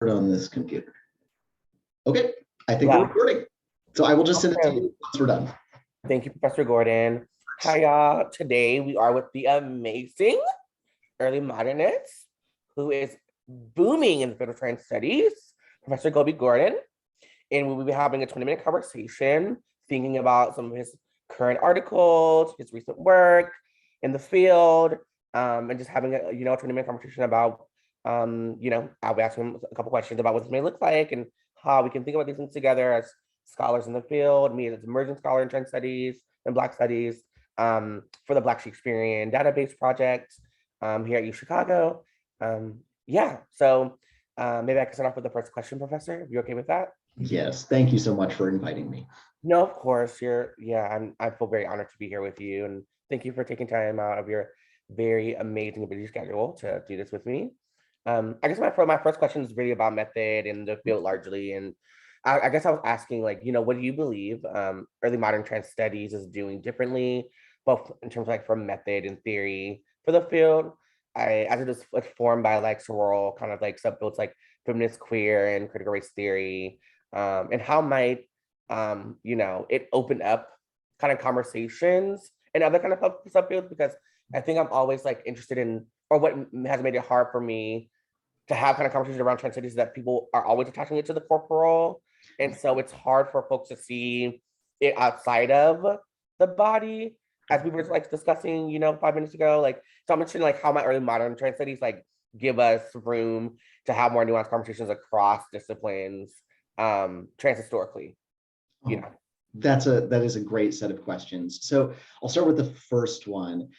On this computer. Okay, I think we're Yeah. recording. So I will just send it to you Awesome. once we're done. Thank you, Professor Gordon. Hi, y'all. Today we are with the amazing early modernist who is booming in the field of trans studies, Professor Colby Gordon. And we will be having a 20-minute conversation thinking about some of his current articles, his recent work in the field, and just having a 20-minute conversation about I'll be asking him a couple questions about what this may look like and how we can think about these things together as scholars in the field, me as an emerging scholar in trans studies and Black studies, for the Black Shakespearean database project here at U Chicago. So maybe I can start off with the first question, Professor, if you're okay with that. Yes, thank you so much for inviting me. No, of course. I feel very honored to be here with you. And thank you for taking time out of your very amazing busy schedule to do this with me. I guess my first question is really about method and the field largely. And I guess I was asking, what do you believe early modern trans studies is doing differently, both in terms of from method and theory for the field? As it is formed by sororal kind of subfields like feminist queer and critical race theory, and how might it opened up kind of conversations and other kind of subfields, because I think I'm always interested in, or what has made it hard for me to have kind of conversations around trans studies, that people are always attaching it to the corporal. And so it's hard for folks to see it outside of the body, as we were discussing, 5 minutes ago. So I'm interested in how my early modern trans studies give us room to have more nuanced conversations across disciplines, trans historically. That is a great set of questions. So I'll start with the first one.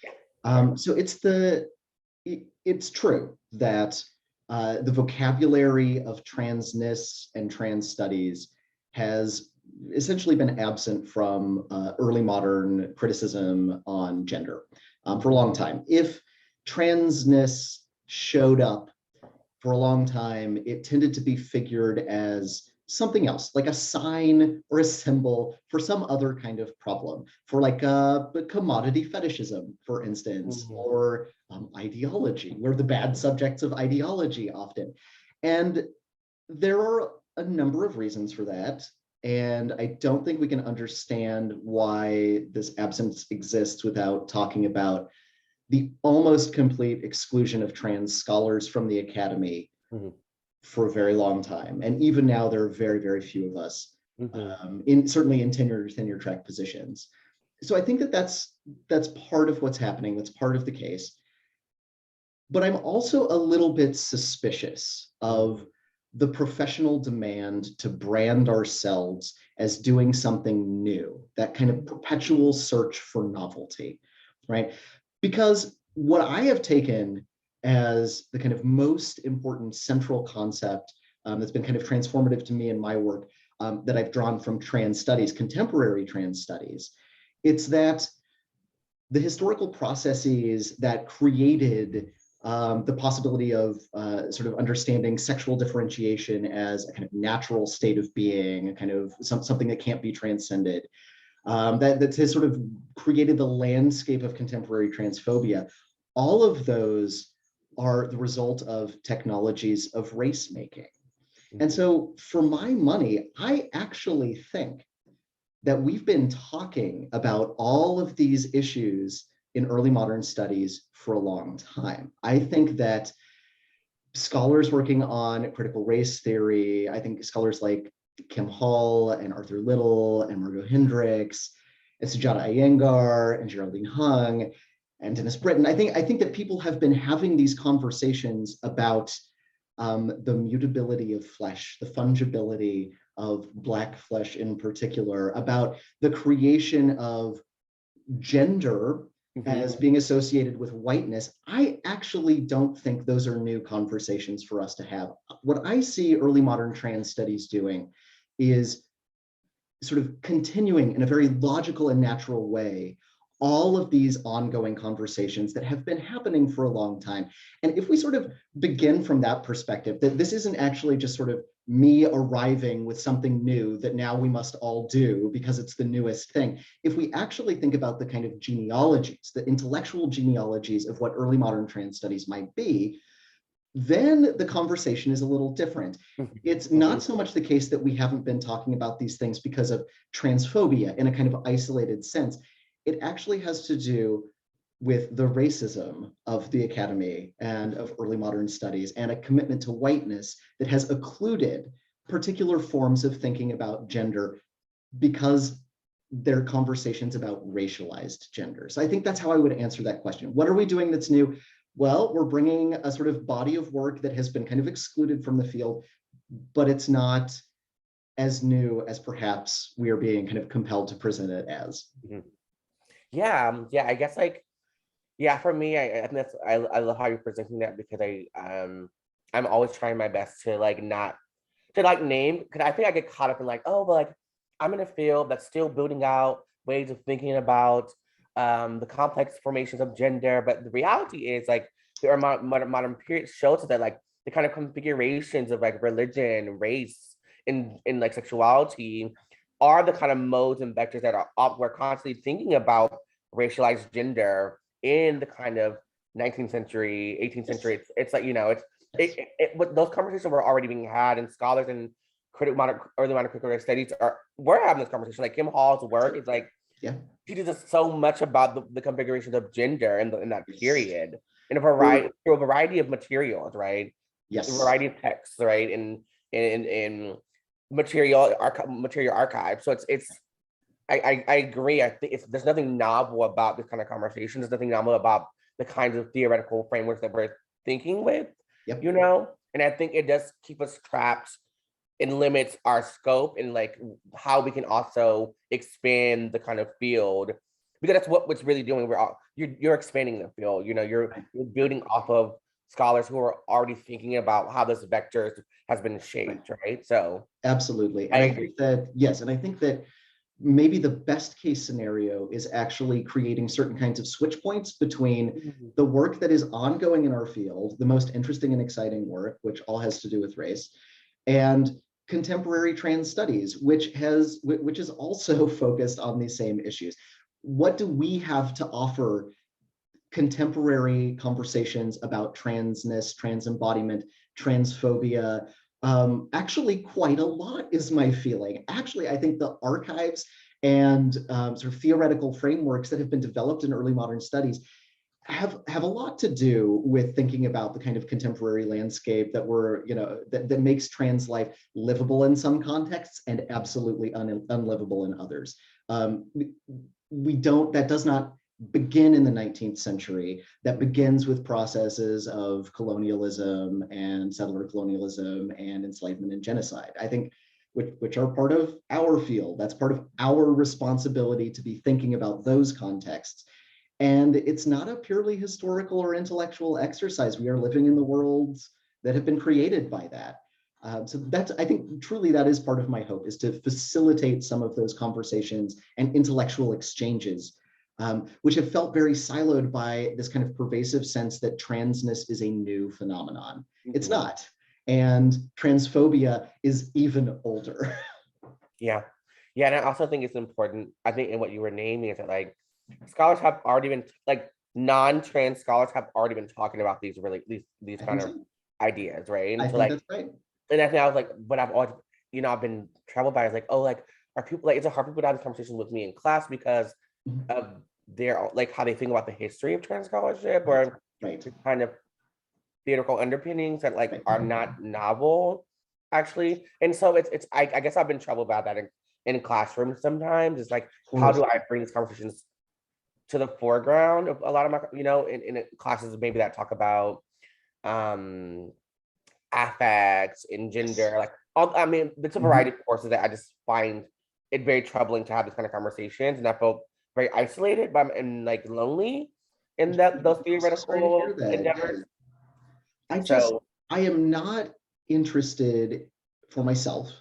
So it's true that the vocabulary of transness and trans studies has essentially been absent from early modern criticism on gender for a long time. If transness showed up for a long time, it tended to be figured as something else, like a sign or a symbol for some other kind of problem, for commodity fetishism, for instance, or ideology. We're the bad subjects of ideology often. And there are a number of reasons for that. And I don't think we can understand why this absence exists without talking about the almost complete exclusion of trans scholars from the academy for a very long time. And even now, there are very, very few of us, certainly in tenure track positions. So I think that's part of what's happening. That's part of the case. But I'm also a little bit suspicious of the professional demand to brand ourselves as doing something new, that kind of perpetual search for novelty, right? Because what I have taken as the kind of most important central concept that's been kind of transformative to me in my work, that I've drawn from trans studies, contemporary trans studies, it's that the historical processes that created the possibility of sort of understanding sexual differentiation as a kind of natural state of being, a kind of something that can't be transcended, that has sort of created the landscape of contemporary transphobia. All of those are the result of technologies of race making. And so for my money, I actually think that we've been talking about all of these issues in early modern studies for a long time. I think that scholars working on critical race theory, I think scholars like Kim Hall and Arthur Little and Margot Hendricks and Sujata Iyengar and Geraldine Hung and Dennis Britton, I think that people have been having these conversations about the mutability of flesh, the fungibility of Black flesh in particular, about the creation of gender as being associated with whiteness. I actually don't think those are new conversations for us to have. What I see early modern trans studies doing is sort of continuing in a very logical and natural way all of these ongoing conversations that have been happening for a long time. And if we sort of begin from that perspective, that this isn't actually just sort of me arriving with something new that now we must all do because it's the newest thing. If we actually think about the kind of genealogies, the intellectual genealogies of what early modern trans studies might be, then the conversation is a little different. It's not Mhm. so much the case that we haven't been talking about these things because of transphobia in a kind of isolated sense. It actually has to do with the racism of the academy and of early modern studies and a commitment to whiteness that has occluded particular forms of thinking about gender because they're conversations about racialized gender. So I think that's how I would answer that question. What are we doing that's new? Well, we're bringing a sort of body of work that has been kind of excluded from the field, but it's not as new as perhaps we are being kind of compelled to present it as. Mhm. Yeah, yeah, I guess like yeah, for me, I think that's I love how you're presenting that because I'm always trying my best to like not to like name because I think I get caught up in like, oh, but like I'm in a field that's still building out ways of thinking about the complex formations of gender. But the reality is like the modern period shows us that like the kind of configurations of like religion, race, in like sexuality are the kind of modes and vectors that are up we're constantly thinking about racialized gender in the kind of 19th century, 18th Yes. century. It's like, you know, Yes. but those conversations were already being had, and scholars and early modern critical studies are we're having this conversation. Like Kim Hall's work is like Yeah. teaches us so much about the configurations of gender in that Yes. period in a variety Or through a variety of materials, right? A yes. variety of texts, right? In material archive. So it's I agree. I think there's nothing novel about this kind of conversation. There's nothing novel about the kinds of theoretical frameworks that we're thinking with, Yep. you know? And I think it does keep us trapped and limits our scope and like how we can also expand the kind of field because that's what what's really doing. You're expanding the field. You know, Right. you're building off of scholars who are already thinking about how this vector has been Right. shaped, right? So Absolutely. I And I agree. think that, yes, and I think that maybe the best case scenario is actually creating certain kinds of switch points between Mhm. the work that is ongoing in our field, the most interesting and exciting work, which all has to do with race, and contemporary trans studies, which is also focused on these same issues. What do we have to offer contemporary conversations about transness, trans embodiment, transphobia? Actually, quite a lot is my feeling. Actually, I think the archives and sort of theoretical frameworks that have been developed in early modern studies have a lot to do with thinking about the kind of contemporary landscape that that makes trans life livable in some contexts and absolutely unlivable in others. Um, we don't that does not begin in the 19th century. That begins with processes of colonialism and settler colonialism and enslavement and genocide. I think which are part of our field. That's part of our responsibility to be thinking about those contexts. And it's not a purely historical or intellectual exercise. We are living in the worlds that have been created by that. So that's, I think, truly that is part of my hope, is to facilitate some of those conversations and intellectual exchanges, which have felt very siloed by this kind of pervasive sense that transness is a new phenomenon. It's Mhm. not. And transphobia is even older. Yeah. Yeah. And I also think it's important. I think in what you were naming is that like scholars have already been like non-trans scholars have already been talking about these really these I kind think of so. ideas, right? I And so think like that's right. and I think I was like, but I've always, you know, I've been troubled by it. It's like, oh, like are people like it's a hard people to have this conversation with me in class because Mhm. of their like how they think about the history of trans scholarship Right. or Right. the kind of theoretical underpinnings that like Right. are Of not novel actually. And so it's I guess I've been troubled about that in classrooms sometimes. It's like how course. do I bring these conversations to the foreground of a lot of my you know in classes maybe that talk about um affects and Yes. gender like all I mean it's a variety Mhm. of courses that I just find it very troubling to have these kind of conversations and I felt very isolated but and like lonely in that those I'm so sorry to hear theoretical that. Yeah. endeavors. I just, So I am not interested for myself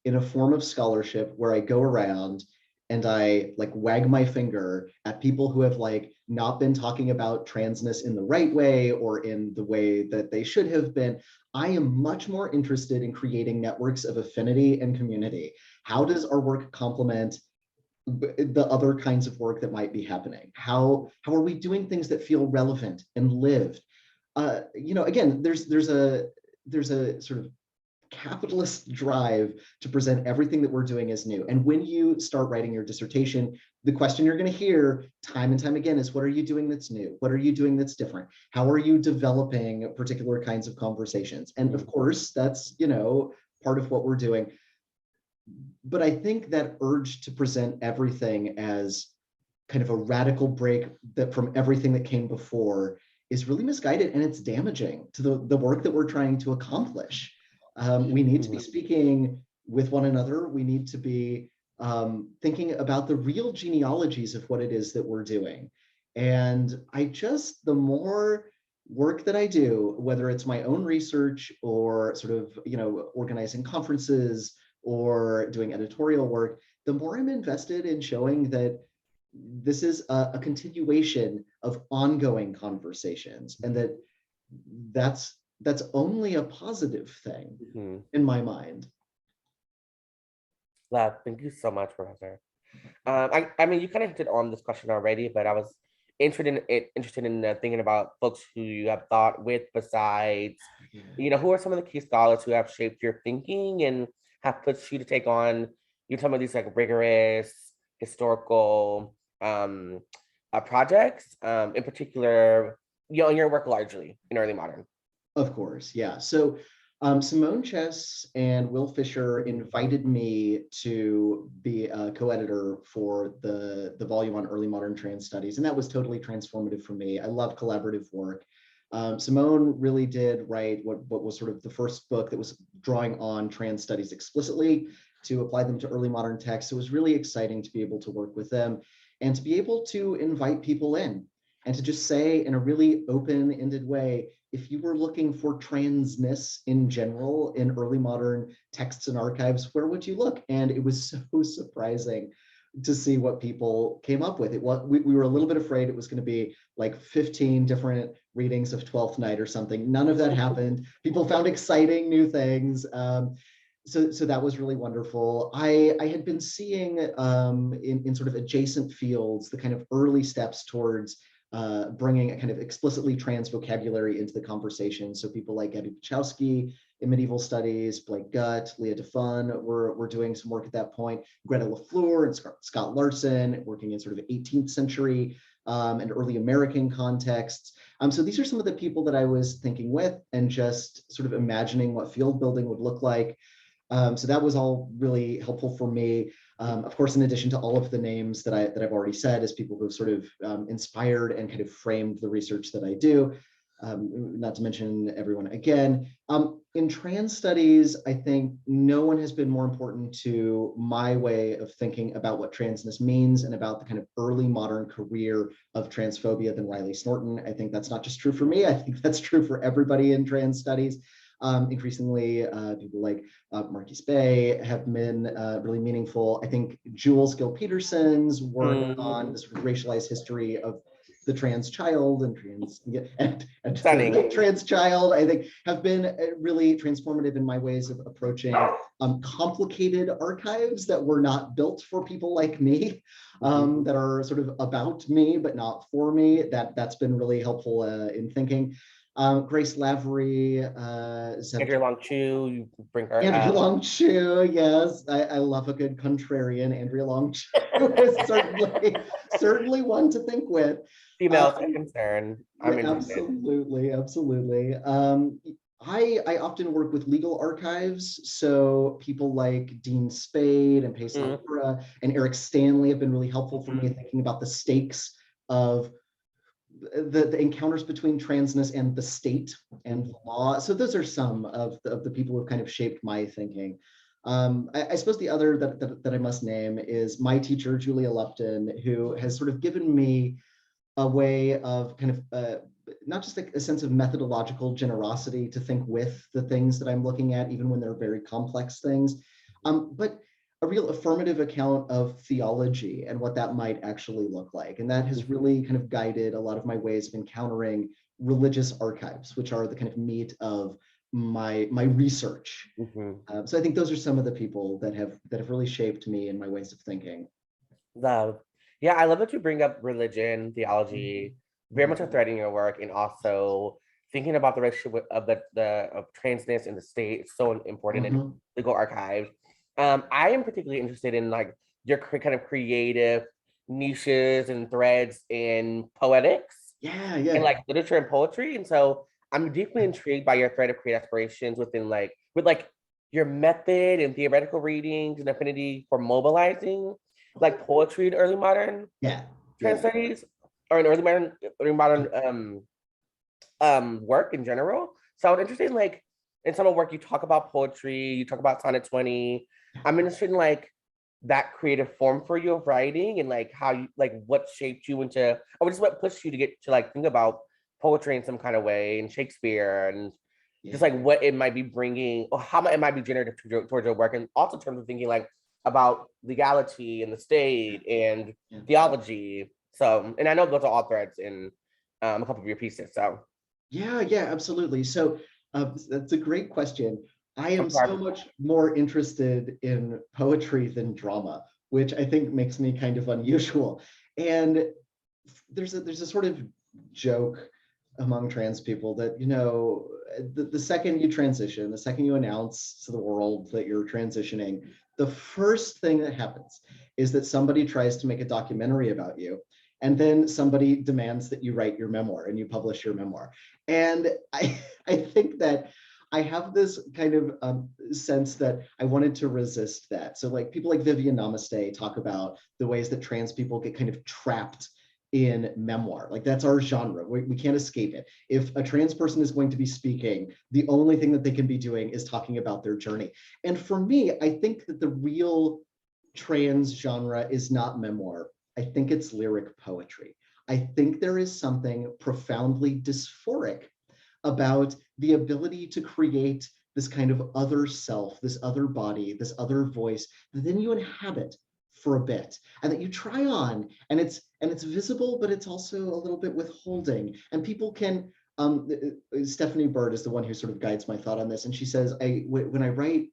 in a form of scholarship where I go around and I like wag my finger at people who have like not been talking about transness in the right way or in the way that they should have been. I am much more interested in creating networks of affinity and community. How does our work complement the other kinds of work that might be happening? How are we doing things that feel relevant and lived? again, there's a sort of capitalist drive to present everything that we're doing as new. And when you start writing your dissertation, the question you're going to hear time and time again is, what are you doing that's new? What are you doing that's different? How are you developing particular kinds of conversations? And of course, that's, part of what we're doing. But I think that urge to present everything as kind of a radical break that from everything that came before is really misguided, and it's damaging to the work that we're trying to accomplish. We need to be speaking with one another. We need to be thinking about the real genealogies of what it is that we're doing. And the more work that I do, whether it's my own research or sort of, organizing conferences or doing editorial work, the more I'm invested in showing that this is a continuation of ongoing conversations, and that's only a positive thing in my mind. Love, thank you so much, Professor. I mean, you kind of hinted on this question already, but I was interested in thinking about folks who you have thought with besides, who are some of the key scholars who have shaped your thinking and have pushed you to take on some of these like rigorous historical projects, in particular, in your work largely in early modern. Of course, yeah. So Simone Chess and Will Fisher invited me to be a co-editor for the volume on early modern trans studies, and that was totally transformative for me. I love collaborative work. Simone really did write what was sort of the first book that was drawing on trans studies explicitly to apply them to early modern texts. It was really exciting to be able to work with them and to be able to invite people in and to just say in a really open-ended way, if you were looking for transness in general in early modern texts and archives, where would you look? And it was so surprising to see what people came up with. We were a little bit afraid it was going to be like 15 different readings of Twelfth Night or something. None of that happened. People found exciting new things. So that was really wonderful. I had been seeing in sort of adjacent fields the kind of early steps towards bringing a kind of explicitly trans vocabulary into the conversation. So people like Abby Pachowski in medieval studies, Blake Gutt, Leah DeFun were doing some work at that point. Greta LaFleur and Scott Larson working in sort of 18th century and early American contexts. So these are some of the people that I was thinking with and just sort of imagining what field building would look like. So that was all really helpful for me. Of course, in addition to all of the names that I've already said as people who have sort of inspired and kind of framed the research that I do, not to mention everyone again. In trans studies, I think no one has been more important to my way of thinking about what transness means and about the kind of early modern career of transphobia than Riley Snorton. I think that's not just true for me. I think that's true for everybody in trans studies. Increasingly, people like Marquise Bay have been really meaningful. I think Jules Gill-Peterson's work on the sort of racialized history of the trans child and trans child, I think, have been really transformative in my ways of approaching complicated archives that were not built for people like me, that are sort of about me but not for me. That's been really helpful in thinking. Grace Lavery, Andrea Long Chu, you bring her Andrea Long Chu, yes, I love a good contrarian. Andrea Long Chu is certainly one to think with. Females of concern. I'm interested. Absolutely. I often work with legal archives, so people like Dean Spade and Pace Laura and Eric Stanley have been really helpful for me thinking about the stakes of the encounters between transness and the state and law. So those are some of the people who have kind of shaped my thinking. I suppose the other that I must name is my teacher, Julia Lupton, who has sort of given me a way of kind of not just like a sense of methodological generosity to think with the things that I'm looking at, even when they're very complex things, but a real affirmative account of theology and what that might actually look like. And that has really kind of guided a lot of my ways of encountering religious archives, which are the kind of meat of my research. So I think those are some of the people that have really shaped me and my ways of thinking. Love. Yeah, I love that you bring up religion, theology, very much a thread in your work, and also thinking about the relationship of of transness in the state is so important in Mhm. legal archives. I am particularly interested in like your kind of creative niches and threads in poetics Yeah, and yeah. like literature and poetry. And so I'm deeply intrigued by your thread of creative aspirations within like with like your method and theoretical readings and affinity for mobilizing like poetry in early modern Yeah, trans yeah. studies or in early modern work in general. So I'm interested in like in some of the work you talk about poetry, you talk about Sonnet 20. I'm interested in like that creative form for you of writing and like how you like what shaped you into or just what pushed you to get to like think about poetry in some kind of way and Shakespeare and just Yeah, like what it might be bringing or how it might be generative towards your work and also in terms of thinking like about legality and the state and yeah. theology. So and I know those are all threads in a couple of your pieces. So Yeah, yeah, absolutely. So that's a great question. I I'm am so sorry. much more interested in poetry than drama, which I think makes me kind of unusual. And there's a sort of joke among trans people that, the second you transition, the second you announce to the world that you're transitioning, the first thing that happens is that somebody tries to make a documentary about you. And then somebody demands that you write your memoir and you publish your memoir. And I think that I have this kind of sense that I wanted to resist that. So like people like Vivian Namaste talk about the ways that trans people get kind of trapped in memoir. Like that's our genre. We can't escape it. If a trans person is going to be speaking, the only thing that they can be doing is talking about their journey. And for me, I think that the real trans genre is not memoir. I think it's lyric poetry. I think there is something profoundly dysphoric about the ability to create this kind of other self, this other body, this other voice that then you inhabit for a bit and that you try on, and it's visible, but it's also a little bit withholding. And people can Stephanie Bird is the one who sort of guides my thought on this, and she says, when I write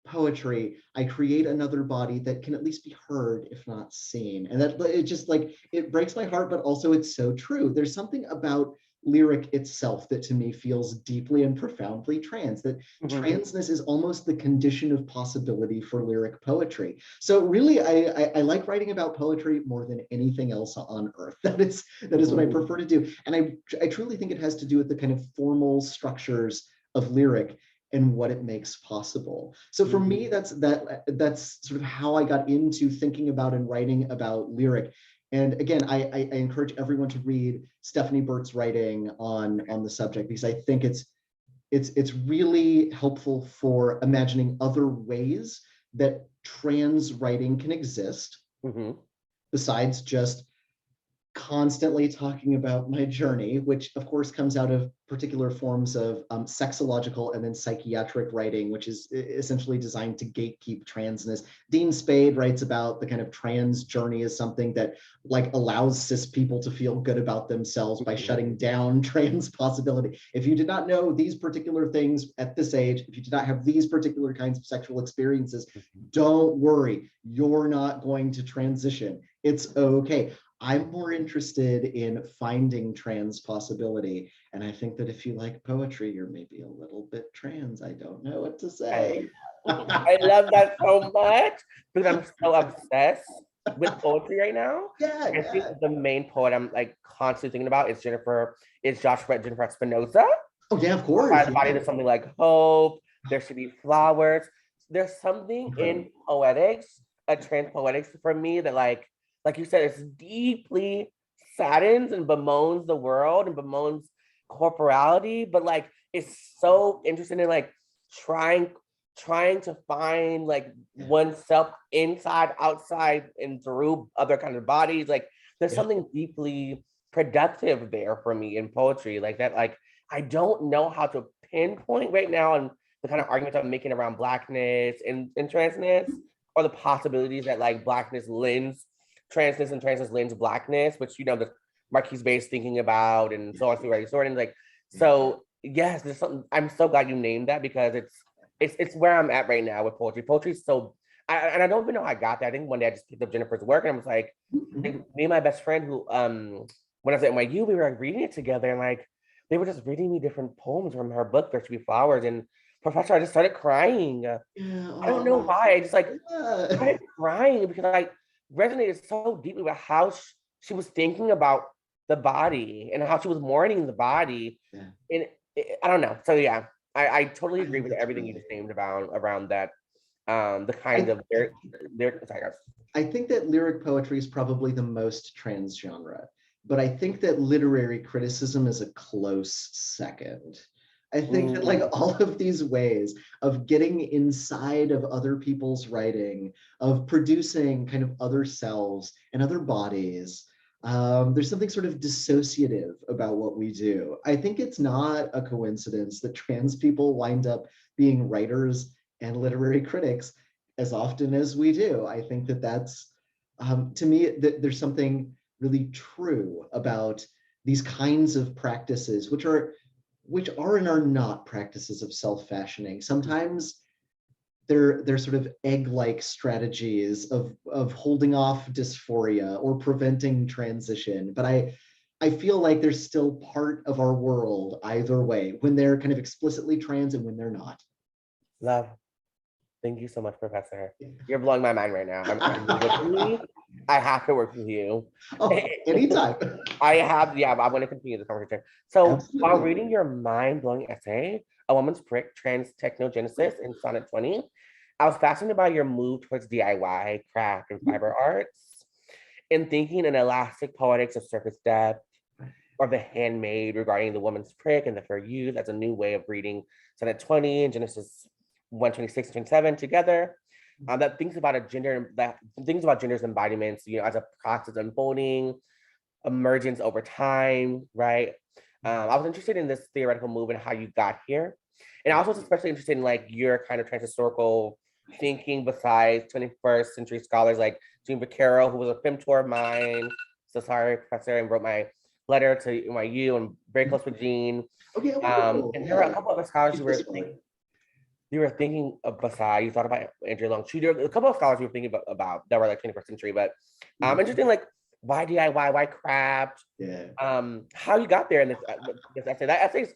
poetry, I create another body that can at least be heard, if not seen. And that it just like it breaks my heart, but also it's so true. There's something about lyric itself that to me feels deeply and profoundly trans, that Mhm. transness is almost the condition of possibility for lyric poetry. So really, I like writing about poetry more than anything else on earth. That is what I Mhm. prefer to do. And I truly think it has to do with the kind of formal structures of lyric and what it makes possible. So for me, Mhm. that's sort of how I got into thinking about and writing about lyric. And again, I encourage everyone to read Stephanie Burt's writing on the subject, because I think it's really helpful for imagining other ways that trans writing can exist Mhm. besides just constantly talking about my journey, which of course comes out of particular forms of sexological and then psychiatric writing, which is essentially designed to gatekeep transness. Dean Spade writes about the kind of trans journey as something that like allows cis people to feel good about themselves by Mhm. shutting down trans possibility. If you did not know these particular things at this age, if you did not have these particular kinds of sexual experiences, don't worry, you're not going to transition. It's okay. I'm more interested in finding trans possibility. And I think that if you like poetry, you're maybe a little bit trans. I don't know what to I say. I love that so much because I'm so obsessed with poetry right now. Yeah, I think yeah. the main poet I'm like constantly thinking about is Jennifer Spinoza. Oh, yeah, of By course. the body, Yeah. there's something like hope, there should be flowers. There's something Incredible. in poetics, a trans poetics for me that like you said, it's deeply saddens and bemoans the world and bemoans corporality, but like it's so interesting in like trying trying to find like Yeah, oneself inside, outside, and through other kind of bodies. Like there's yeah, something deeply productive there for me in poetry, like that. Like I don't know how to pinpoint right now and the kind of arguments I'm making around blackness and transness, or the possibilities that like blackness lends transness and transness lends blackness, which the Marquise Bay's thinking about and yeah, so on through right sort and like yeah. so yes, there's something I'm so glad you named that because it's where I'm at right now with poetry. Poetry is so and I don't even know how I got there. I think one day I just picked up Jennifer's work and I was like Mhm. me and my best friend who when I was at NYU, we were like reading it together and like they were just reading me different poems from her book, There Should Be Flowers. And Professor, I just started crying. Yeah. I don't know Oh, why. I just like yeah. started crying because I resonated so deeply with how she was thinking about the body and how she was mourning the body. Yeah. And I don't know. So yeah, I totally I agree think with that's everything you really. just named about around that. The kind I, of I their sorry, guys. I think that lyric poetry is probably the most trans genre, but I think that literary criticism is a close second. I think that like Mm, all of these ways of getting inside of other people's writing, of producing kind of other selves and other bodies, there's something sort of dissociative about what we do. I think it's not a coincidence that trans people wind up being writers and literary critics as often as we do. I think that that's, to me, that there's something really true about these kinds of practices, which are and are not practices of self-fashioning. Sometimes they're sort of egg-like strategies of holding off dysphoria or preventing transition. But I feel like they're still part of our world either way, when they're kind of explicitly trans and when they're not. love. Thank you so much, Professor. You're blowing my mind right now. I'm literally, I have to work with you. Oh, anytime. I have, yeah, I want to continue the conversation. So while Absolutely. reading your mind-blowing essay, A Woman's Prick, Trans Technogenesis in Sonnet 20, I was fascinated by your move towards DIY, craft, and fiber arts, in thinking in elastic poetics of surface depth, or the handmade regarding the woman's prick and the fair youth as a new way of reading Sonnet 20 and Genesis 126 and 27 together. That thinks about a gender, that thinks about gender's embodiments, as a process unfolding, emergence over time, right? I was interested in this theoretical move and how you got here. And I also was especially interested in like your kind of transhistorical thinking besides 21st century scholars like Jean Beccaro, who was a femtor of mine. So sorry, professor, and wrote my letter to NYU and very close with Jean. Okay, okay, cool. And there were a Yeah. couple other scholars Keep this going. you were thinking of beside, you thought about Andrea Long. There were a couple of scholars you were thinking about that were like 21st century, but interesting, like why DIY, why craft, Yeah. how you got there in this essay. That essay is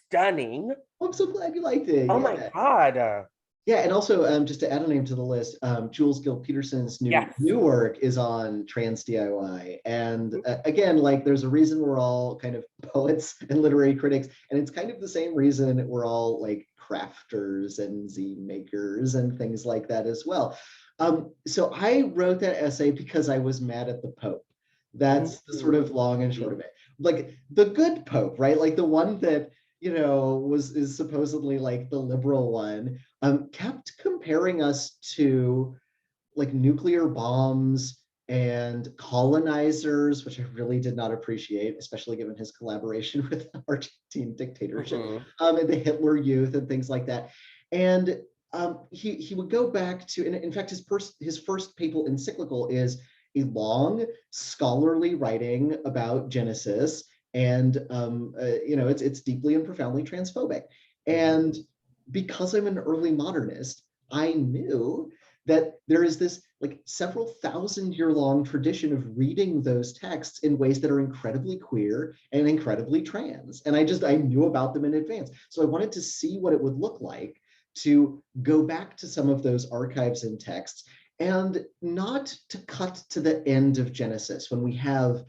stunning. I'm so glad you liked it. Oh my Yeah. God. Yeah, and also just to add a name to the list, Jules Gill Peterson's new Yes. new work is on trans DIY, and again, like there's a reason we're all kind of poets and literary critics, and it's kind of the same reason we're all like crafters and zine makers and things like that as well. So I wrote that essay because I was mad at the Pope. That's the sort of long and short of it. Like the good Pope, right? Like the one that is supposedly like the liberal one, kept comparing us to like nuclear bombs and colonizers, which I really did not appreciate, especially given his collaboration with the Argentine dictatorship, Mhm. and the Hitler Youth and things like that. And he would go back to, and in fact, his first papal encyclical is a long scholarly writing about Genesis, and it's deeply and profoundly transphobic. And because I'm an early modernist, I knew that there is this like several thousand-year long tradition of reading those texts in ways that are incredibly queer and incredibly trans. And I knew about them in advance. So I wanted to see what it would look like to go back to some of those archives and texts, and not to cut to the end of Genesis when we have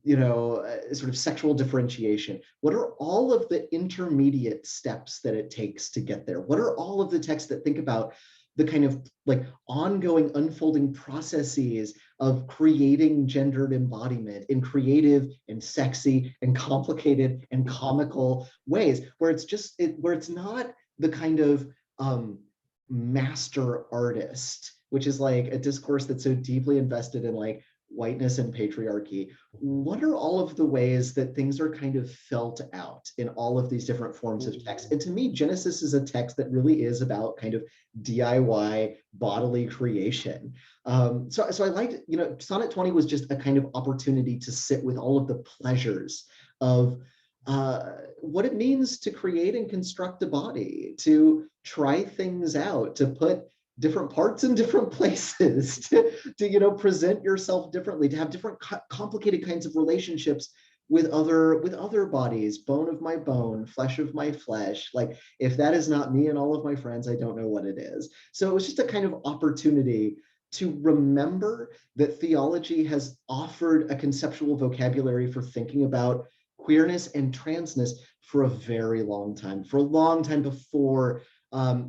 sort of sexual differentiation. What are all of the intermediate steps that it takes to get there? What are all of the texts that think about the kind of like ongoing unfolding processes of creating gendered embodiment in creative and sexy and complicated and comical ways, where it's not the kind of master artist, which is like a discourse that's so deeply invested in like whiteness and patriarchy. What are all of the ways that things are kind of felt out in all of these different forms of text? And to me, Genesis is a text that really is about kind of DIY bodily creation. So I liked, Sonnet 20 was just a kind of opportunity to sit with all of the pleasures of what it means to create and construct a body, to try things out, to put different parts in different places, to present yourself differently, to have different complicated kinds of relationships with other bodies, bone of my bone, flesh of my flesh. Like, if that is not me and all of my friends, I don't know what it is. So it was just a kind of opportunity to remember that theology has offered a conceptual vocabulary for thinking about queerness and transness for a very long time, for a long time before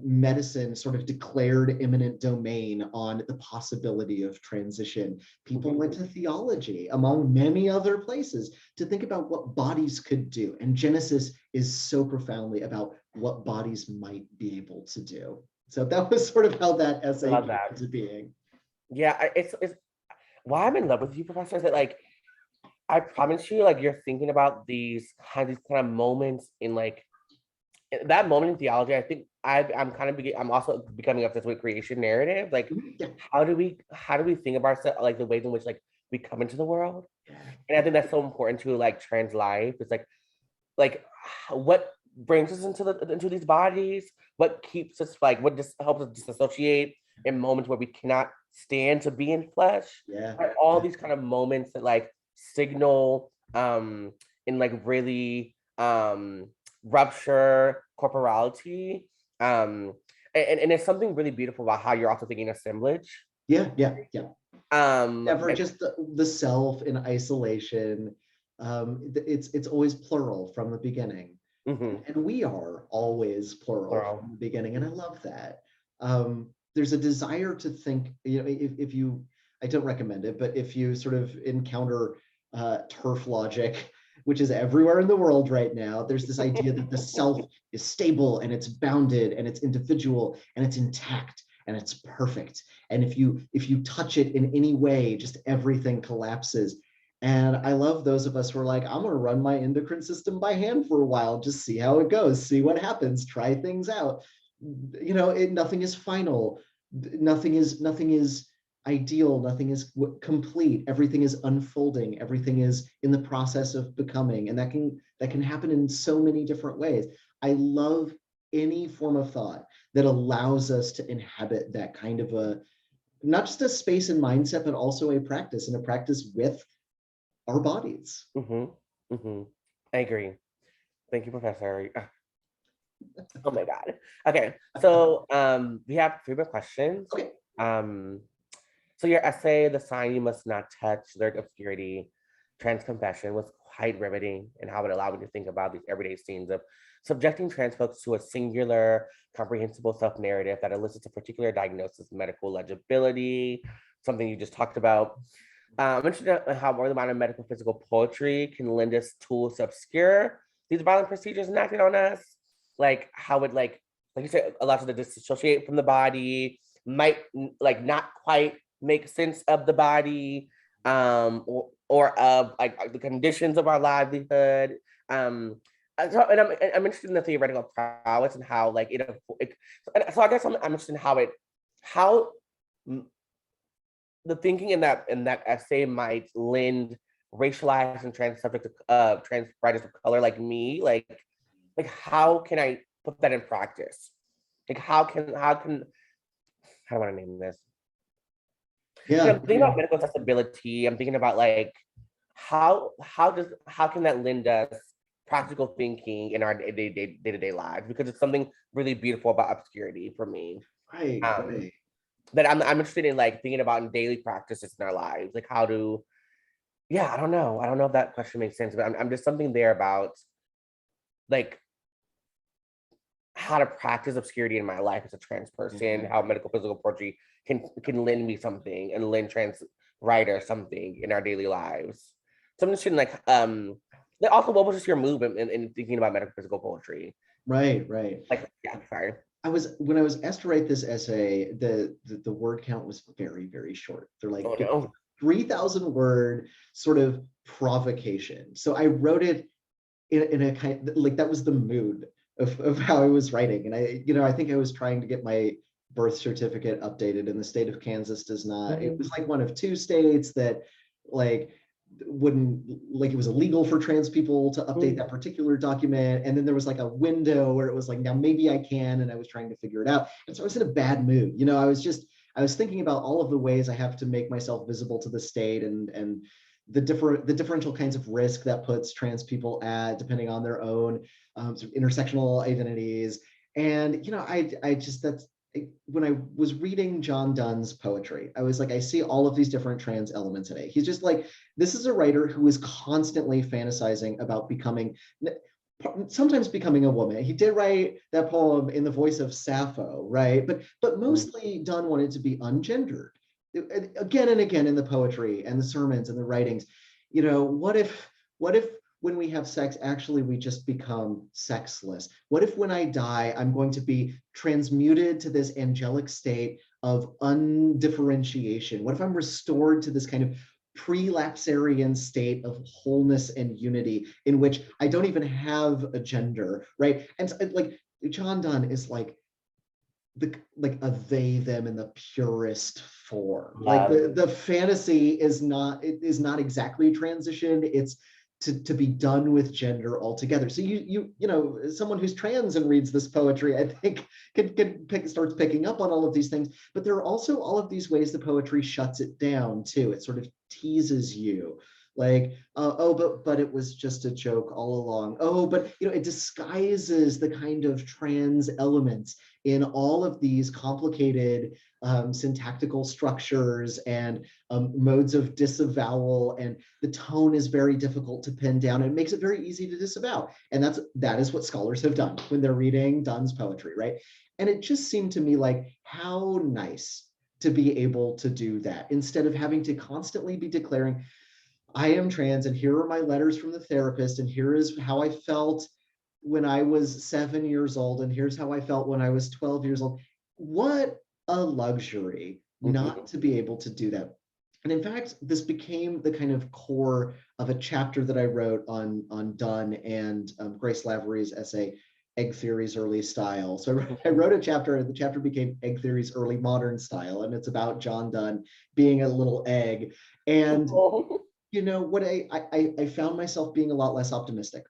medicine sort of declared eminent domain on the possibility of transition. People went to theology, among many other places, to think about what bodies could do. And Genesis is so profoundly about what bodies might be able to do. So that was sort of how that I essay love came that. into being. Yeah, it's why I'm in love with you, Professor, is that like I promise you, like you're thinking about these kind of moments in like that moment in theology. I think I'm also becoming obsessed with creation narrative. Like, Yeah. how do we think about ourselves, like the ways in which like we come into the world? And I think that's so important to like trans life. It's like what brings us into these bodies, what keeps us like what just helps us disassociate in moments where we cannot stand to be in flesh. Yeah. Like, all these kind of moments that like signal in like really rupture corporality. And there's something really beautiful about how you're also thinking assemblage. Yeah. Yeah. Yeah. Never And just the self in isolation. It's always plural from the beginning. mhm, And we are always plural from plural. the beginning, and I love that. There's a desire to think, if you, I don't recommend it, but if you sort of encounter turf logic, which is everywhere in the world right now, there's this idea that the self is stable and it's bounded and it's individual and it's intact and it's perfect. And if you touch it in any way, just everything collapses. And I love those of us who are like, I'm going to run my endocrine system by hand for a while, just see how it goes, see what happens, try things out. Nothing is final. Nothing is ideal. Nothing is complete. Everything is unfolding. Everything is in the process of becoming. And that can happen in so many different ways. I love any form of thought that allows us to inhabit that kind of not just a space and mindset, but also a practice, and a practice with our bodies. Mm-hmm. Mm-hmm. I agree. Thank you, Professor. Oh my God. Okay. So we have three more questions. Okay. Um, so your essay, The Sign You Must Not Touch, Lyric Obscurity, Trans Confession, was quite riveting and how it allowed me to think about these everyday scenes of subjecting trans folks to a singular, comprehensible self-narrative that elicits a particular diagnosis, medical legibility, something you just talked about. I'm interested in how more than modern medical physical poetry can lend us tools to obscure these violent procedures enacted on us. Like how it like you said, allows us to disassociate from the body, might like not quite make sense of the body, or of like the conditions of our livelihood. And I'm interested in the theoretical prowess and how like so I guess I'm interested in how the thinking in that essay might lend racialized and trans subject trans writers of color like me, like how can I put that in practice? Like how do I want to name this? Yeah. I'm thinking about medical accessibility. I'm thinking about like how can that lend us practical thinking in our day-to-day lives, because it's something really beautiful about obscurity for me. Right. Um, Right. that I'm interested in like thinking about in daily practices in our lives. Like yeah, I don't know. I don't know if that question makes sense, but I'm just something there about like how to practice obscurity in my life as a trans person, how medical physical poetry can lend me something and lend trans writer something in our daily lives. So I'm interested in also what was just your movement in thinking about medical physical poetry? Right. Right. Like, yeah, sorry. When I was asked to write this essay, the word count was very, very short. They're like, Oh it's no. 3,000 word sort of provocation. So I wrote it in a kind like, that was the mood of how I was writing. And I think I was trying to get my birth certificate updated, and the state of Kansas does not. It was like one of two states that like wouldn't, like, it was illegal for trans people to update that particular document. And then there was like a window where it was like, now maybe I can, and I was trying to figure it out. And so I was in a bad mood. I was thinking about all of the ways I have to make myself visible to the state, and the differential kinds of risk that puts trans people at, depending on their own sort of intersectional identities. And, you know, I just, when I was reading John Donne's poetry, I was like, I see all of these different trans elements in it. He's just like, this is a writer who is constantly fantasizing about becoming, sometimes becoming a woman. He did write that poem in the voice of Sappho, right? But mostly Donne wanted to be ungendered. Again and again in the poetry and the sermons and the writings, you know, what if when we have sex, actually we just become sexless? What if when I die, I'm going to be transmuted to this angelic state of undifferentiation? What if I'm restored to this kind of pre-lapsarian state of wholeness and unity in which I don't even have a gender, right? And so, like, John Donne is like a they them in the purest form. Like the fantasy is not, it is not exactly transition, it's to be done with gender altogether. So you know, someone who's trans and reads this poetry, I think starts picking up on all of these things. But there are also all of these ways the poetry shuts it down too. It sort of teases you, like, oh, but it was just a joke all along. Oh, but you know, it disguises the kind of trans elements in all of these complicated syntactical structures and modes of disavowal, and the tone is very difficult to pin down. It makes it very easy to disavow, and that is what scholars have done when they're reading Donne's poetry, right? And it just seemed to me like, how nice to be able to do that instead of having to constantly be declaring, I am trans, and here are my letters from the therapist, and here is how I felt when I was 7 years old, and here's how I felt when I was 12 years old. What a luxury not to be able to do that. And in fact, this became the kind of core of a chapter that I wrote on Donne and Grace Lavery's essay, Egg Theory's Early Style. So I wrote a chapter, and the chapter became Egg Theory's Early Modern Style, and it's about John Donne being a little egg. And you know what, I found myself being a lot less optimistic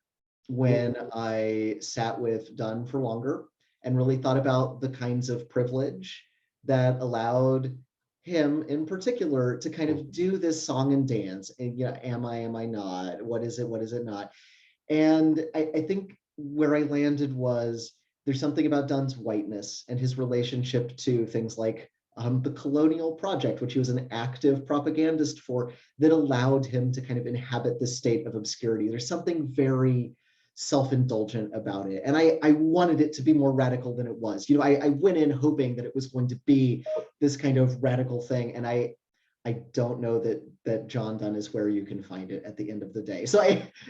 when I sat with Donne for longer and really thought about the kinds of privilege that allowed him in particular to kind of do this song and dance. And, you know, am I not? What is it not? And I think where I landed was, there's something about Donne's whiteness and his relationship to things like the colonial project, which he was an active propagandist for, that allowed him to kind of inhabit this state of obscurity. There's something very self-indulgent about it. And I wanted it to be more radical than it was. You know, I went in hoping that it was going to be this kind of radical thing. And I don't know that John Donne is where you can find it at the end of the day. So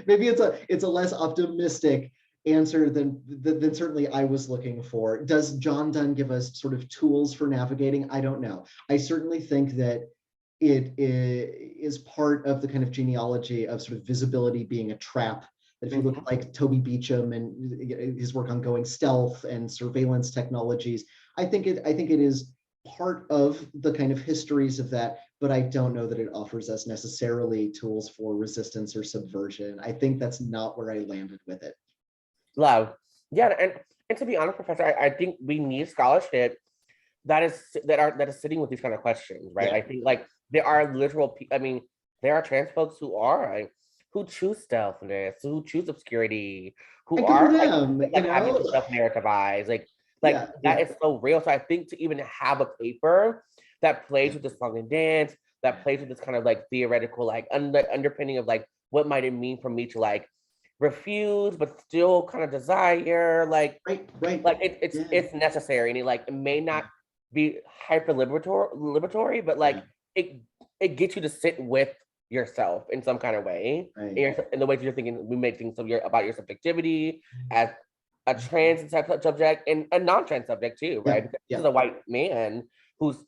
maybe it's a less optimistic answer than certainly I was looking for. Does John Donne give us sort of tools for navigating? I don't know. I certainly think that it is part of the kind of genealogy of sort of visibility being a trap. That if you look at like Toby Beecham and his work on going stealth and surveillance technologies, I think it is part of the kind of histories of that, but I don't know that it offers us necessarily tools for resistance or subversion. I think that's not where I landed with it. Love. Yeah, and to be honest, Professor, I think we need scholarship that is sitting with these kind of questions, right? Yeah. I think like there are literal, I mean, there are trans folks who choose stealthiness, who choose obscurity, who are like having to self-narrativize, like yeah, that is so real. So I think to even have a paper that plays with this song and dance, that plays with this kind of like theoretical like underpinning of like what might it mean for me to like refuse but still kind of desire, like right. like it's necessary, and it may not be hyper liberatory, but like it gets you to sit with yourself in some kind of way, in the way that you're thinking. We make things about your subjectivity as a trans subject and a non-trans subject too, right? Because this is a white man who's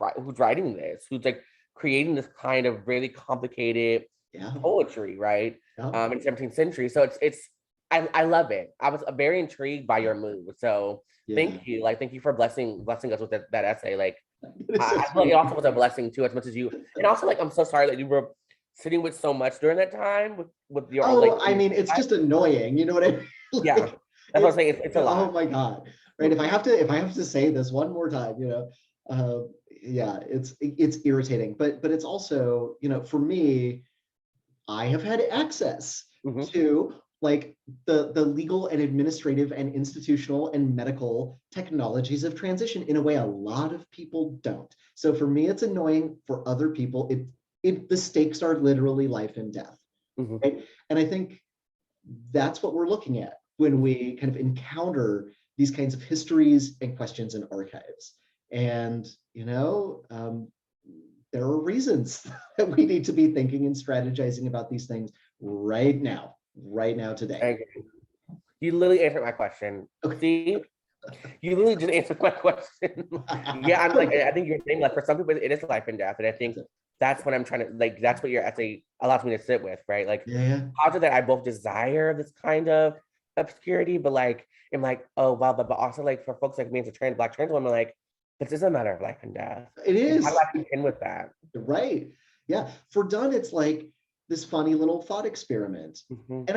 writing this, who's like creating this kind of really complicated poetry, right? In the 17th century. So I love it. I was very intrigued by your move. So thank you. Like, thank you for blessing us with that essay. Like, I feel like it also was a blessing too, as much as you. And also, like, I'm so sorry that you were sitting with so much during that time with your own, like, I mean, it's just annoying. You know what I mean? Like, yeah, that's what I'm saying. It's a lot. Oh my God. Right. If I have to say this one more time, you know, yeah, it's irritating, but it's also, you know, for me, I have had access Mhm. to like the legal and administrative and institutional and medical technologies of transition in a way a lot of people don't. So for me, it's annoying. For other people, the stakes are literally life and death. Mhm. Right? And I think that's what we're looking at when we kind of encounter these kinds of histories and questions and archives. And, there are reasons that we need to be thinking and strategizing about these things right now, today. Okay. You literally answered my question. Okay. See, you literally just answered my question. Yeah, I'm like, I think you're saying like for some people it is life and death, and I think that's what I'm trying to like. That's what your essay allows me to sit with, right? Like, Yeah. positive that I both desire this kind of obscurity, but like, I'm like, oh wow, but also like for folks like me as a black trans woman, like, this is a matter of life and death. It And how do is. I contend with that? Right. Yeah. For Dunn, it's like this funny little thought experiment. Mhm. And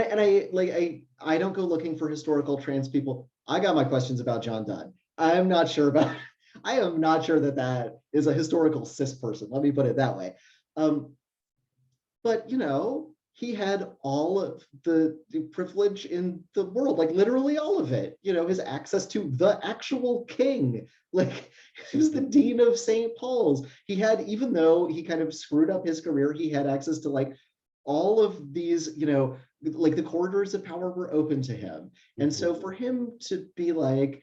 I don't go looking for historical trans people. I got my questions about John Dunn. I am not sure that that is a historical cis person. Let me put it that way. But he had all of the privilege in the world, like literally all of it. His access to the actual king, like he was the dean of St. Paul's. He had, even though he kind of screwed up his career, he had access to like all of these, like the corridors of power were open to him. And so for him to be like,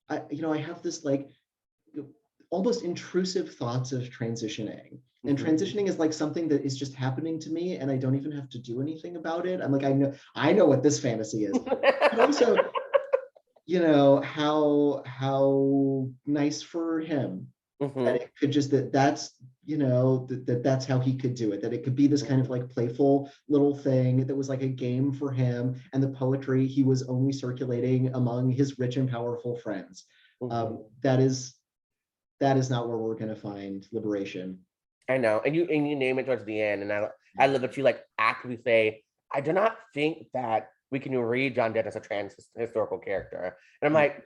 I have this like almost intrusive thoughts of transitioning. And transitioning is like something that is just happening to me and I don't even have to do anything about it. I'm like, I know what this fantasy is. But also, how nice for him that it could just that's how he could do it, that it could be this kind of like playful little thing that was like a game for him, and the poetry he was only circulating among his rich and powerful friends. That is not where we're going to find liberation. I know, and you name it towards the end, and I love that you like actively say, I do not think that we can read John Donne as a trans historical character, and I'm like,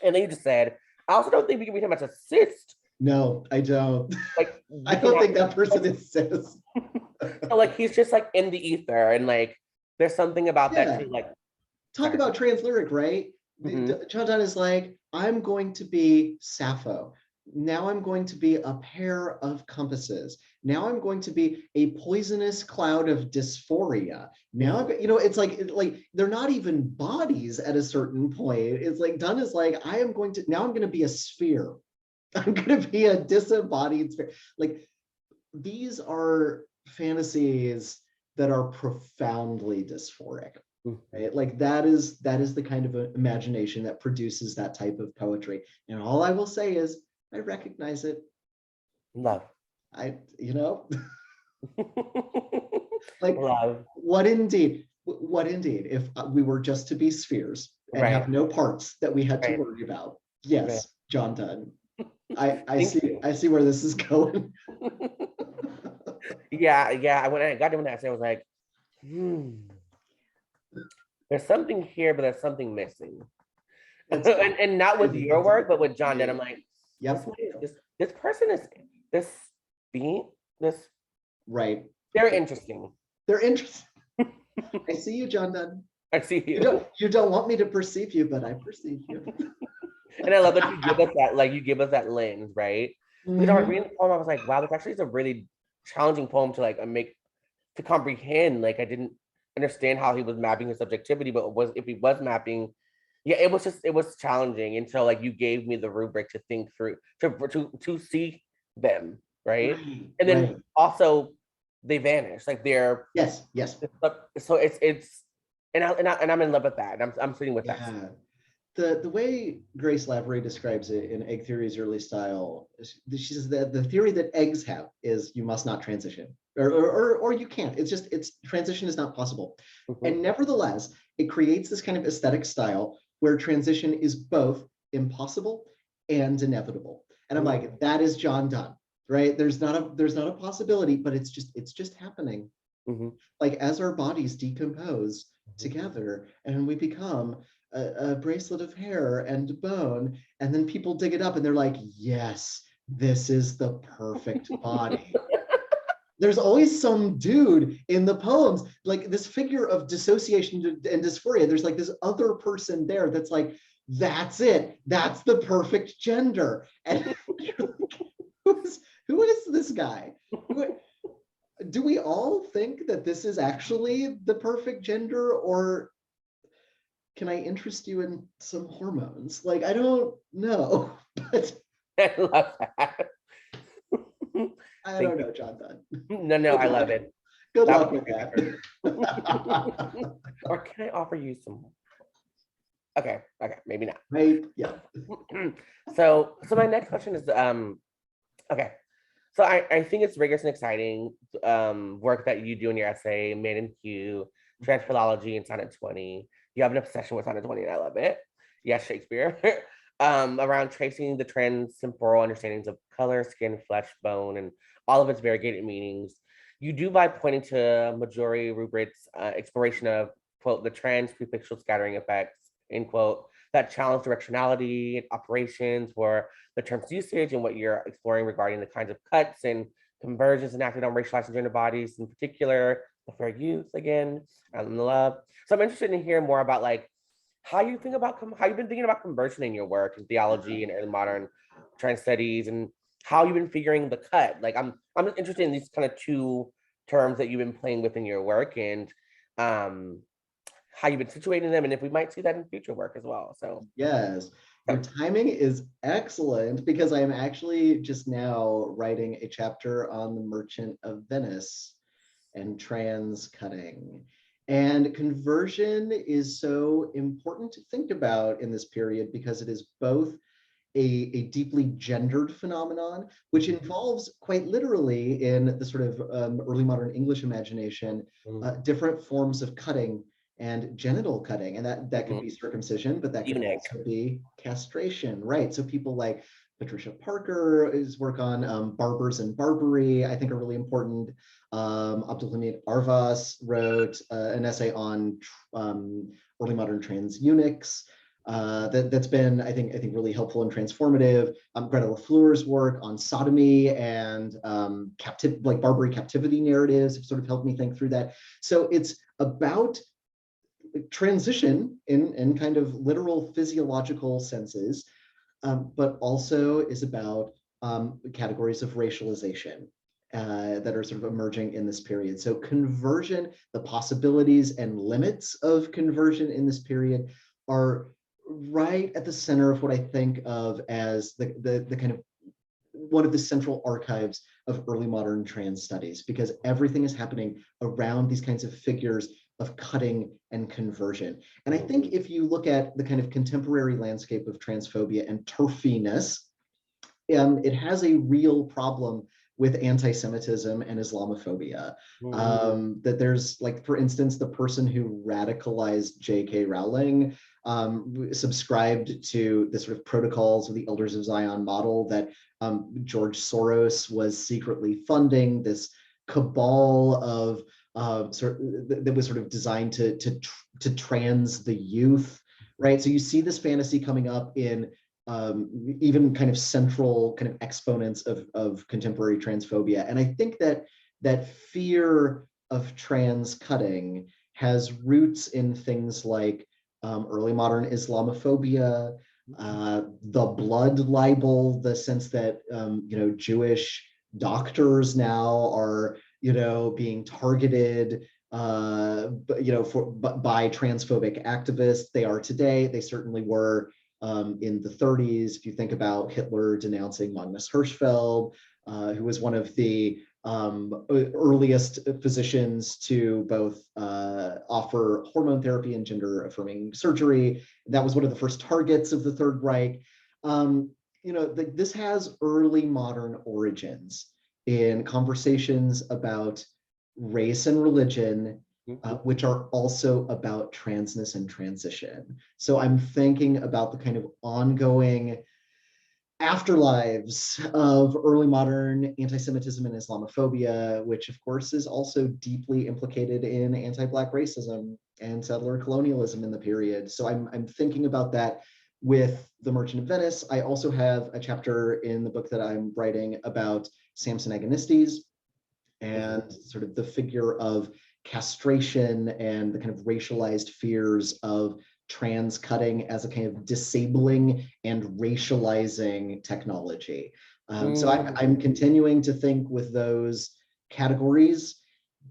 and then you just said, I also don't think we can read him as a cis. No, I don't. Like, I don't think that person is cis. So like he's just like in the ether, and like there's something about that too. Like, talk about trans lyric, right? John Donne is like, I'm going to be Sappho. Now I'm going to be a pair of compasses. Now I'm going to be a poisonous cloud of dysphoria. Now it's like they're not even bodies at a certain point. It's like Donne is like, I'm going to be a sphere. I'm going to be a disembodied sphere. Like, these are fantasies that are profoundly dysphoric. Right? Like that is the kind of imagination that produces that type of poetry. And all I will say is I recognize it. love. Like love. What indeed if we were just to be spheres and have no parts that we had to worry about? Yes, John Donne. I see where this is going. Yeah. When I got to that, I was like, there's something here, but there's something missing. and not with your work, but with John Donne. I'm like, this person is this being this right. They're interesting. They're interesting. I see you, John Donne. I see you. You don't want me to perceive you, but I perceive you. And I love that you give us that, like you give us that lens, right? Because I was reading the poem, I was like, wow, this actually is a really challenging poem to like to comprehend. Like I didn't understand how he was mapping his subjectivity, but if he was mapping, it was challenging. And so like you gave me the rubric to think through, to see them, right? And then also they vanish, like they're yes. So it's and I'm in love with that. And I'm sitting with that. The way Grace Lavery describes it in Egg Theory's early style, she says that the theory that eggs have is you must not transition, or you can't. It's transition is not possible. And nevertheless, it creates this kind of aesthetic style where transition is both impossible and inevitable. And I'm like, that is John Donne, right? There's not a possibility, but it's just happening. Like as our bodies decompose together and we become a bracelet of hair and bone, and then people dig it up and they're like, yes, this is the perfect body. there's always some dude in the poems, like this figure of dissociation and dysphoria. There's like this other person there that's like, that's it. That's the perfect gender. And you're like, who is this guy? Do we all think that this is actually the perfect gender, or can I interest you in some hormones? Like, I don't know, but I love that. I Thank don't you. know, John Dunn. No, I love it. Good That luck was with a great that. effort. Or can I offer you some? Okay, maybe not. Right? Yeah. So my next question is okay. So I think it's rigorous and exciting work that you do in your essay, Maiden Hue, Transphilology, and Sonnet 20. You have an obsession with Sonnet 20, and I love it. Yes, Shakespeare. Around tracing the trans-temporal understandings of color, skin, flesh, bone, and all of its variegated meanings. You do by pointing to Majori Rubrich's exploration of, quote, the trans prefixal scattering effects, end quote, that challenge directionality and operations for the term's usage and what you're exploring regarding the kinds of cuts and conversions enacted on racialized and gender bodies, in particular, the fair use again, and the love. So I'm interested in hearing more about like how you think about how you've been thinking about conversion in your work in theology and early modern trans studies, and how you've been figuring the cut. Like I'm interested in these kind of two terms that you've been playing with in your work, and um how you've been situating them, and if we might see that in future work as well. So Yes. Your timing is excellent because I am actually just now writing a chapter on the Merchant of Venice and trans cutting. And conversion is so important to think about in this period because it is both a deeply gendered phenomenon, which involves quite literally in the sort of early modern English imagination, different forms of cutting and genital cutting. And that could be circumcision, but that could eunuch. also be castration, right? So people like Patricia Parker's work on barbers and Barbary, I think are really important. Abdulhamid Arvas wrote an essay on early modern trans eunuchs. That's been, I think, really helpful and transformative. Greta LaFleur's work on sodomy and like Barbary captivity narratives have sort of helped me think through that. So it's about transition in kind of literal physiological senses, but also is about categories of racialization that are sort of emerging in this period. So conversion, the possibilities and limits of conversion in this period are right at the center of what I think of as the kind of one of the central archives of early modern trans studies, because everything is happening around these kinds of figures of cutting and conversion. And I think if you look at the kind of contemporary landscape of transphobia and turfiness, it has a real problem with anti-Semitism and Islamophobia. That there's, like, for instance, the person who radicalized J.K. Rowling subscribed to the sort of protocols of the Elders of Zion model that George Soros was secretly funding, this cabal of that was sort of designed to trans the youth, right? So you see this fantasy coming up in even kind of central kind of exponents of contemporary transphobia. And I think that fear of trans cutting has roots in things like early modern Islamophobia, the blood libel, the sense that Jewish doctors now are being targeted by transphobic activists. They are today. They certainly were in the 30s. If you think about Hitler denouncing Magnus Hirschfeld, who was one of the earliest physicians to both offer hormone therapy and gender affirming surgery. That was one of the first targets of the Third Reich. This has early modern origins in conversations about race and religion, which are also about transness and transition. So I'm thinking about the kind of ongoing afterlives of early modern anti-Semitism and Islamophobia, which of course is also deeply implicated in anti-Black racism and settler colonialism in the period. So I'm thinking about that with The Merchant of Venice. I also have a chapter in the book that I'm writing about Samson Agonistes, and sort of the figure of castration and the kind of racialized fears of trans cutting as a kind of disabling and racializing technology. So I'm continuing to think with those categories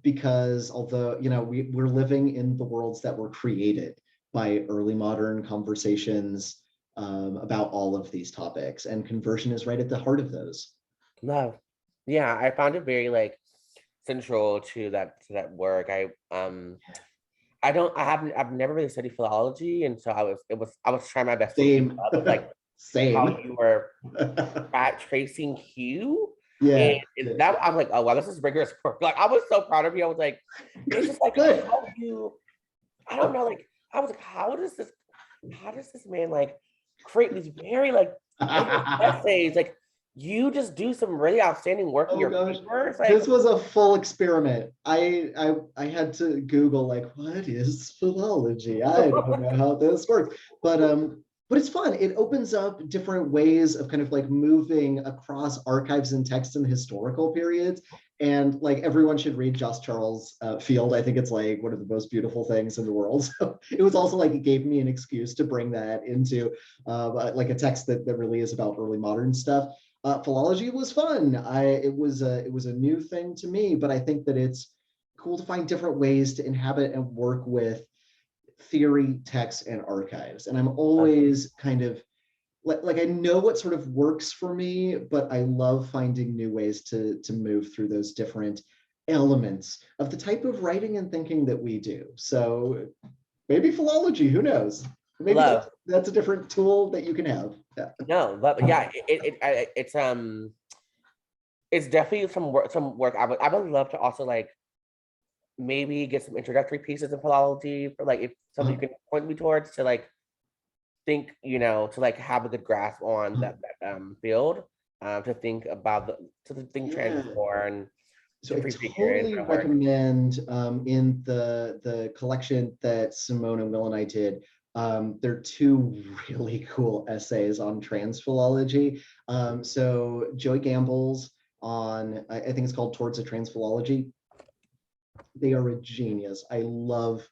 because although, we're living in the worlds that were created by early modern conversations about all of these topics, and conversion is right at the heart of those. Love. Yeah, I found it very like central to that work. I've never really studied philology, and so I was trying my best to keep Same. up with like how Same. you were tracing hue. Yeah. And that I'm like, oh wow, this is rigorous work. Like I was so proud of you. I was like, it's just like Good. how you, I don't know, like I was like, how does this man like create these very like essays? Like you just do some really outstanding work in Oh your gosh, papers. Like this was a full experiment. I had to Google like what is philology? I don't know how this works, but it's fun. It opens up different ways of kind of like moving across archives and text in historical periods. And like everyone should read Joss Charles Field. I think it's like one of the most beautiful things in the world. So it was also like it gave me an excuse to bring that into like a text that really is about early modern stuff. Philology was fun. It was a new thing to me, but I think that it's cool to find different ways to inhabit and work with theory, text, and archives. And I'm always kind of like I know what sort of works for me, but I love finding new ways to move through those different elements of the type of writing and thinking that we do. So maybe philology, who knows? Maybe love. that's a different tool that you can have. Yeah. No, love. Yeah, it's definitely some work. I would love to also like maybe get some introductory pieces in philology for like if something you can point me towards to like think, to like have a good grasp on that field, to think about to think Yeah. transform and So to I prefigure in totally my work. recommend in the collection that Simone and Will and I did. There are two really cool essays on trans philology. So Joey Gamble's on, I think it's called Towards a Trans Philology. They are a genius. I love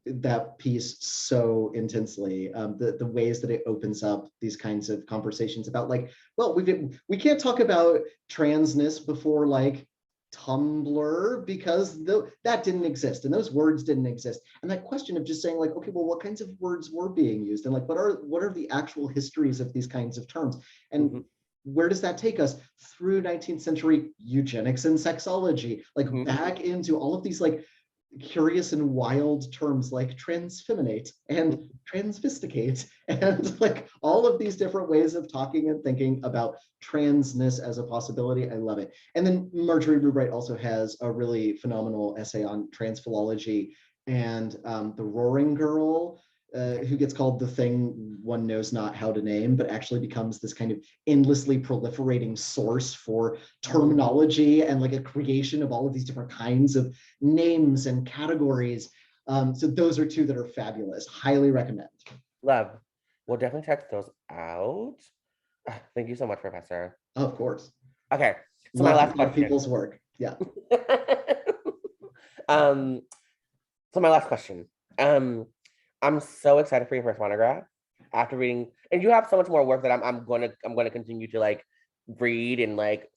that piece so intensely. The ways that it opens up these kinds of conversations about like, well, we can't talk about transness before like Tumblr because that didn't exist and those words didn't exist. And that question of just saying like, okay, well, what kinds of words were being used and like what are the actual histories of these kinds of terms? And where does that take us through 19th century eugenics and sexology, like back into all of these like curious and wild terms like transfeminate and transvisticate and like all of these different ways of talking and thinking about transness as a possibility. I love it. And then Marjorie Rubright also has a really phenomenal essay on trans philology and the Roaring Girl, who gets called the thing one knows not how to name, but actually becomes this kind of endlessly proliferating source for terminology and like a creation of all of these different kinds of names and categories. So those are two that are fabulous. Highly recommend. Love. We'll definitely check those out. Thank you so much, Professor. Oh, of course. Okay. So my Love to last love question. people's work. Yeah. So my last question. I'm so excited for your first monograph after reading, and you have so much more work that I'm gonna continue to like read and like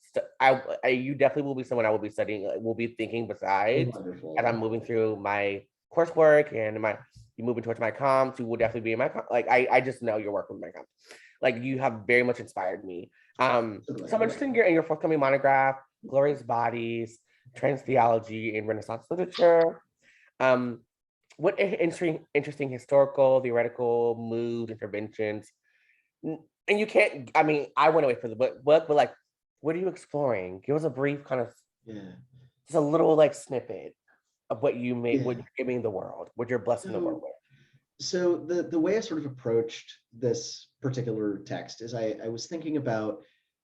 you definitely will be someone I will be studying, will be thinking besides Wonderful. as I'm moving through my coursework and you moving towards my comps. You will definitely be in my like I just know your work with my comps. Like you have very much inspired me. So I'm interested in your forthcoming monograph, Glorious Bodies, Trans Theology in Renaissance Literature. What interesting historical, theoretical mood interventions. And you can't, I mean, I went away for the book, but like, what are you exploring? Give us a brief kind of, just a little like snippet of what you made, what you're giving the world, what you're blessing the world with. So the way I sort of approached this particular text is I was thinking about,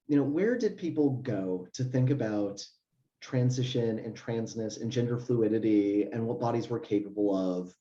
where did people go to think about transition and transness and gender fluidity and what bodies were capable of,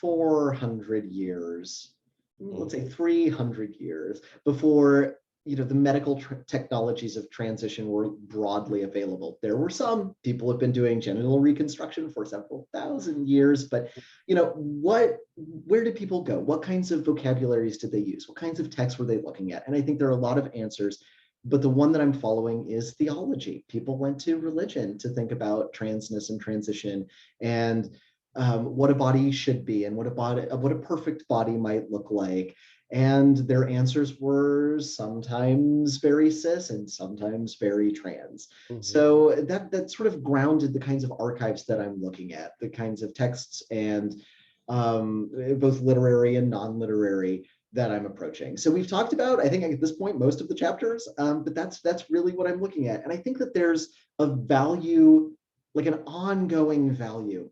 400 years, let's say 300 years before the medical technologies of transition were broadly available. There were some people have been doing genital reconstruction for several thousand years, but where did people go? What kinds of vocabularies did they use? What kinds of texts were they looking at? And I think there are a lot of answers, but the one that I'm following is theology. People went to religion to think about transness and transition, and what a body should be, and what a perfect body might look like. And their answers were sometimes very cis and sometimes very trans. Mhm. So that sort of grounded the kinds of archives that I'm looking at, the kinds of texts and both literary and non-literary that I'm approaching. So we've talked about, I think at this point, most of the chapters, but that's really what I'm looking at. And I think that there's a value, like an ongoing value,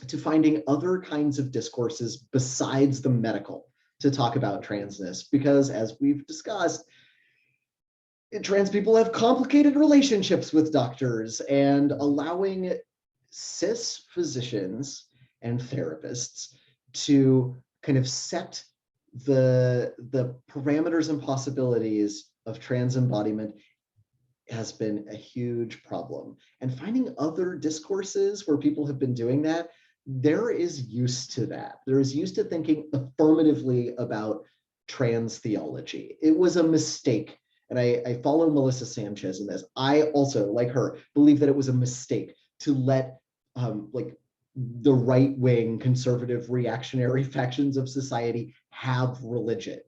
to finding other kinds of discourses besides the medical to talk about transness, because as we've discussed, trans people have complicated relationships with doctors, and allowing cis physicians and therapists to kind of set the parameters and possibilities of trans embodiment has been a huge problem. And finding other discourses where people have been doing that, there is use to that. There is use to thinking affirmatively about trans theology. It was a mistake. And I follow Melissa Sanchez in this. I also, like her, believe that it was a mistake to let like the right-wing conservative reactionary factions of society have religion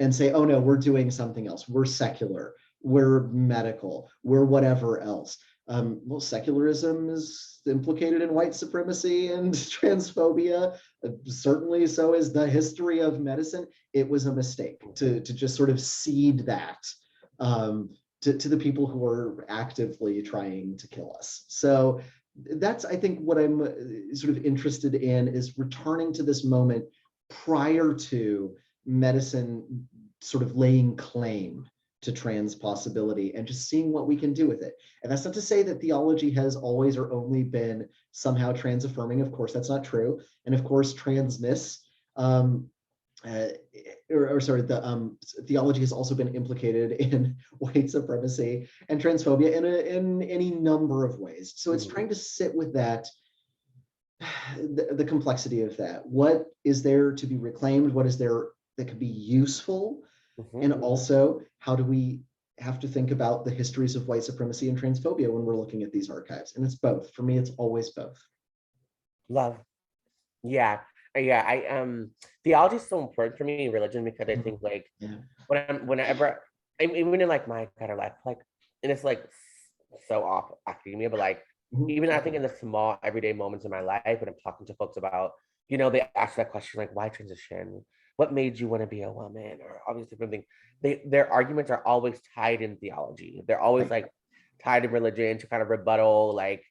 and say, oh no, we're doing something else. We're secular, we're medical, we're whatever else. Well, secularism is implicated in white supremacy and transphobia. Certainly so is the history of medicine. It was a mistake to just sort of cede that to the people who are actively trying to kill us. So that's, I think, what I'm sort of interested in, is returning to this moment prior to medicine sort of laying claim to trans possibility, and just seeing what we can do with it. And that's not to say that theology has always or only been somehow trans affirming. Of course, that's not true. And of course, transness, theology has also been implicated in white supremacy and transphobia in any number of ways. So it's trying to sit with that, the complexity of that. What is there to be reclaimed? What is there that could be useful? And also, how do we have to think about the histories of white supremacy and transphobia when we're looking at these archives? And it's both. For me, it's always both. Love. Yeah. I theology is so important for me in religion, because I think like whenever even in like my kind of life, like, and it's like so off academia, but like even I think in the small everyday moments in my life when I'm talking to folks about, they ask that question like, why transition? What made you want to be a woman? Or all these different things. Their arguments are always tied in theology. They're always like tied in religion to kind of rebuttal, like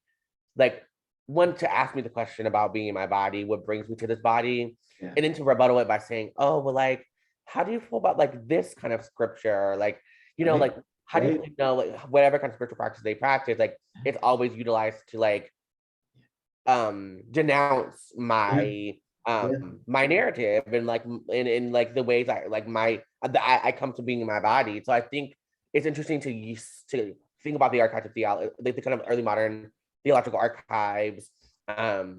one, to ask me the question about being in my body, what brings me to this body, and then to rebuttal it by saying, oh, well, like, how do you feel about like this kind of scripture? Like, like, how do you know, like, whatever kind of spiritual practice they practice, like, it's always utilized to like denounce my my narrative, and like in like the ways I come to being in my body. So I think it's interesting to think about the archives of theology, like the kind of early modern theological archives, to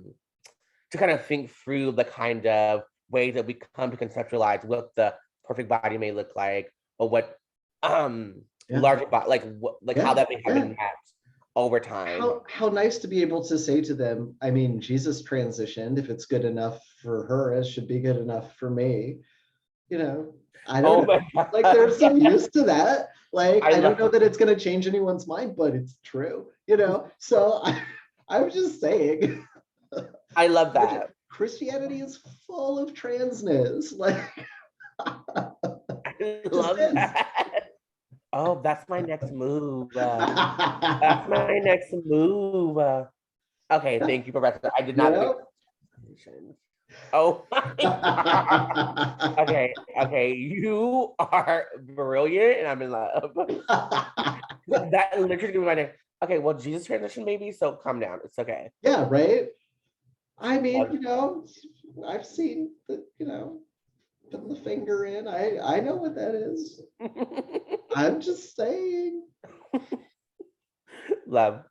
kind of think through the kind of ways that we come to conceptualize what the perfect body may look like, or what larger body, like how that may have been mapped over time. How nice to be able to say to them, I mean, Jesus transitioned. If it's good enough for her, it should be good enough for me. I don't know. Like, there's some use to that. Like, I don't know that it's going to change anyone's mind, but it's true, So I was just saying. I love that. Christianity is full of transness. Like, I love that. Oh, that's my next move. That's my next move. Okay, thank you, Professor. I did not know. Oh my God. Okay, you are brilliant, and I'm in love. That literally be my name. Okay, well, Jesus transition, maybe, so calm down. It's okay. Yeah, right? I mean, I've seen that, putting the finger in. I know what that is. I'm just saying. Love.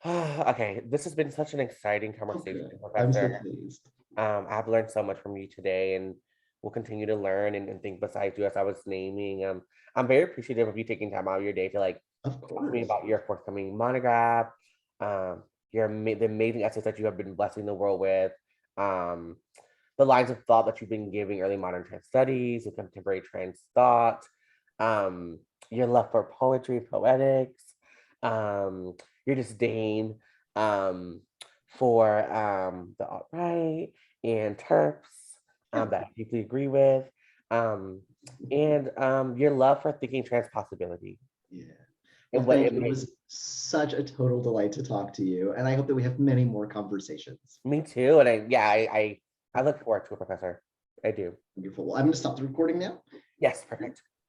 Okay, this has been such an exciting conversation, Okay, I'm so Professor. pleased. I've learned so much from you today, and will continue to learn and think besides you as I was naming. I'm very appreciative of you taking time out of your day to like Of talk to me course. about your forthcoming monograph, um, the amazing essays that you have been blessing the world with, um, the lines of thought that you've been giving early modern trans studies and contemporary trans thought, um, your love for poetry, poetics, um, your disdain um, for the alt-right and TERPs that I deeply agree with, um, and your love for thinking trans possibility Yeah. Well, and what thank it you. It makes. was such a total delight to talk to you, and I hope that we have many more conversations. Me too, and I look forward to it, Professor. I do. Wonderful. Well, I'm going to stop the recording now. Yes, perfect.